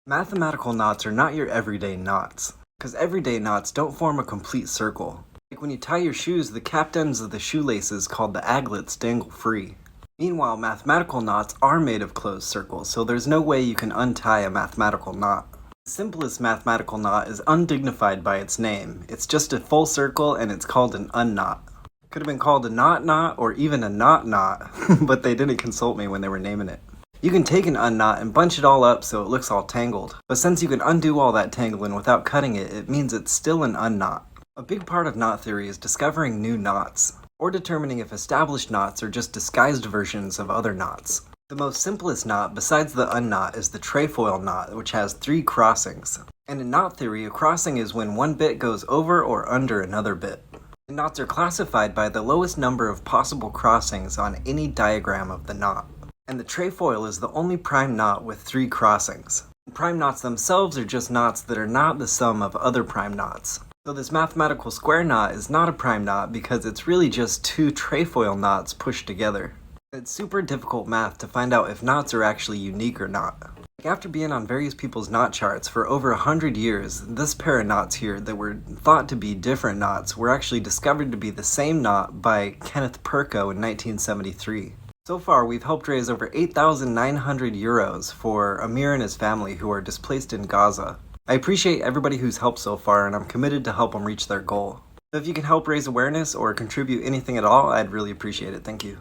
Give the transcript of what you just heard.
Mathematical knots are not your everyday knots, because everyday knots don't form a complete circle. Like when you tie your shoes, the capped ends of the shoelaces called the aglets dangle free. Meanwhile, mathematical knots are made of closed circles, so there's no way you can untie a mathematical knot. The simplest mathematical knot is undignified by its name. It's just a full circle and it's called an unknot. Could have been called a knot or even a knot, but they didn't consult me when they were naming it. You can take an unknot and bunch it all up so it looks all tangled, but since you can undo all that tangling without cutting it, it means it's still an unknot. A big part of knot theory is discovering new knots, or determining if established knots are just disguised versions of other knots. The most simplest knot besides the unknot is the trefoil knot, which has 3 crossings. And in knot theory, a crossing is when one bit goes over or under another bit. And knots are classified by the lowest number of possible crossings on any diagram of the knot. And the trefoil is the only prime knot with 3 crossings. Prime knots themselves are just knots that are not the sum of other prime knots. So this mathematical square knot is not a prime knot because it's really just 2 trefoil knots pushed together. It's super difficult math to find out if knots are actually unique or not. After being on various people's knot charts for over 100 years, this pair of knots here that were thought to be different knots were actually discovered to be the same knot by Kenneth Perko in 1973. So far, we've helped raise over 8,900 euros for Amir and his family who are displaced in Gaza. I appreciate everybody who's helped so far, and I'm committed to help them reach their goal. So if you can help raise awareness or contribute anything at all, I'd really appreciate it. Thank you.